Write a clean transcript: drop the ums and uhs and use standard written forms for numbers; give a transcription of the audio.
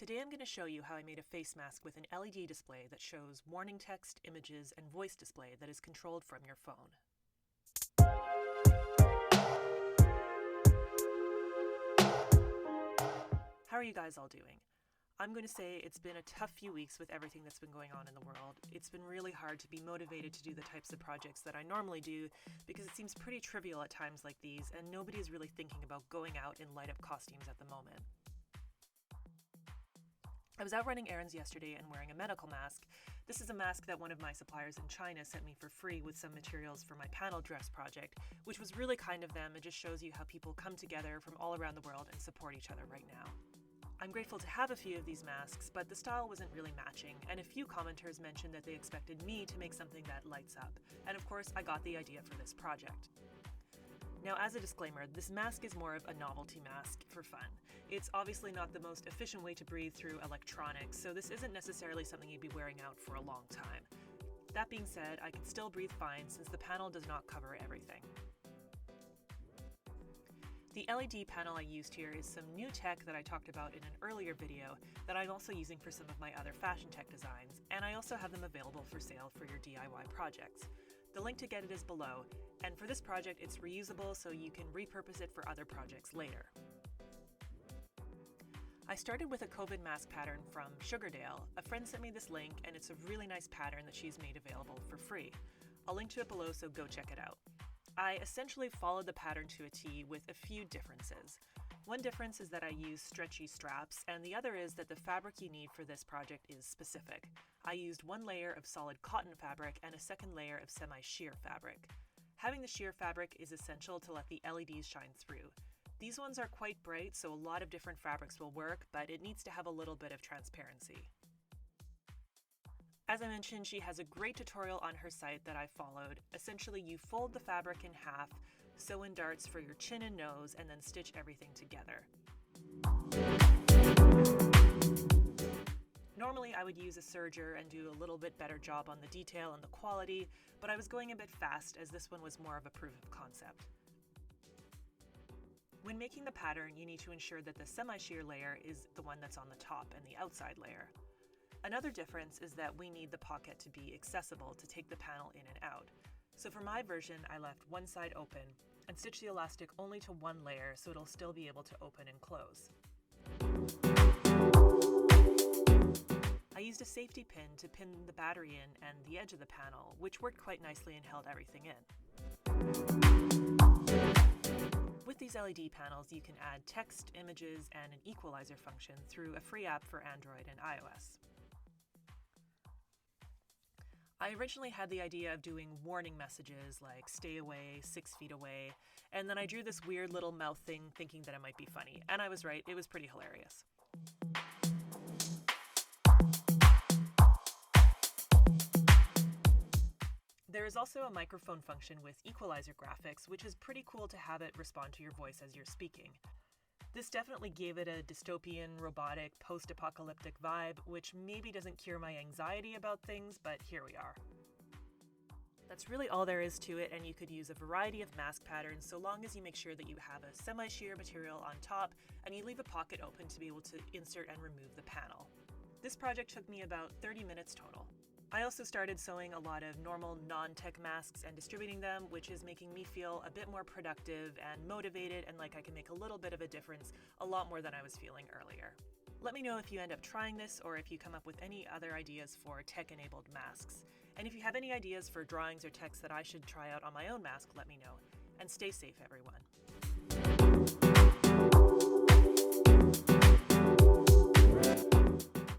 Today I'm going to show you how I made a face mask with an LED display that shows warning text, images, and voice display that is controlled from your phone. How are you guys all doing? I'm going to say it's been a tough few weeks with everything that's been going on in the world. It's been really hard to be motivated to do the types of projects that I normally do because it seems pretty trivial at times like these, and nobody is really thinking about going out in light-up costumes at the moment. I was out running errands yesterday and wearing a medical mask. This is a mask that one of my suppliers in China sent me for free with some materials for my panel dress project, which was really kind of them. It just shows you how people come together from all around the world and support each other right now. I'm grateful to have a few of these masks, but the style wasn't really matching, and a few commenters mentioned that they expected me to make something that lights up. And of course, I got the idea for this project. Now, as a disclaimer, this mask is more of a novelty mask for fun. It's obviously not the most efficient way to breathe through electronics, so this isn't necessarily something you'd be wearing out for a long time. That being said, I can still breathe fine since the panel does not cover everything. The LED panel I used here is some new tech that I talked about in an earlier video that I'm also using for some of my other fashion tech designs, and I also have them available for sale for your DIY projects. The link to get it is below, and for this project it's reusable so you can repurpose it for other projects later. I started with a COVID mask pattern from Sugardale. A friend sent me this link and it's a really nice pattern that she's made available for free. I'll link to it below, so go check it out. I essentially followed the pattern to a T with a few differences. One difference is that I use stretchy straps, and the other is that the fabric you need for this project is specific. I used one layer of solid cotton fabric and a second layer of semi-sheer fabric. Having the sheer fabric is essential to let the LEDs shine through. These ones are quite bright, so a lot of different fabrics will work, but it needs to have a little bit of transparency. As I mentioned, she has a great tutorial on her site that I followed. Essentially, you fold the fabric in half, sew in darts for your chin and nose, and then stitch everything together. Normally, I would use a serger and do a little bit better job on the detail and the quality, but I was going a bit fast as this one was more of a proof of concept. When making the pattern, you need to ensure that the semi-sheer layer is the one that's on the top and the outside layer. Another difference is that we need the pocket to be accessible to take the panel in and out. So for my version, I left one side open and stitched the elastic only to one layer so it'll still be able to open and close. I used a safety pin to pin the battery in and the edge of the panel, which worked quite nicely and held everything in. With these LED panels, you can add text, images, and an equalizer function through a free app for Android and iOS. I originally had the idea of doing warning messages like stay away, 6 feet away, and then I drew this weird little mouth thing thinking that it might be funny, and I was right, it was pretty hilarious. There is also a microphone function with equalizer graphics, which is pretty cool to have it respond to your voice as you're speaking. This definitely gave it a dystopian, robotic, post-apocalyptic vibe, which maybe doesn't cure my anxiety about things, but here we are. That's really all there is to it, and you could use a variety of mask patterns so long as you make sure that you have a semi-sheer material on top and you leave a pocket open to be able to insert and remove the panel. This project took me about 30 minutes total. I also started sewing a lot of normal non-tech masks and distributing them, which is making me feel a bit more productive and motivated and like I can make a little bit of a difference, a lot more than I was feeling earlier. Let me know if you end up trying this or if you come up with any other ideas for tech-enabled masks. And if you have any ideas for drawings or text that I should try out on my own mask, let me know. And stay safe, everyone.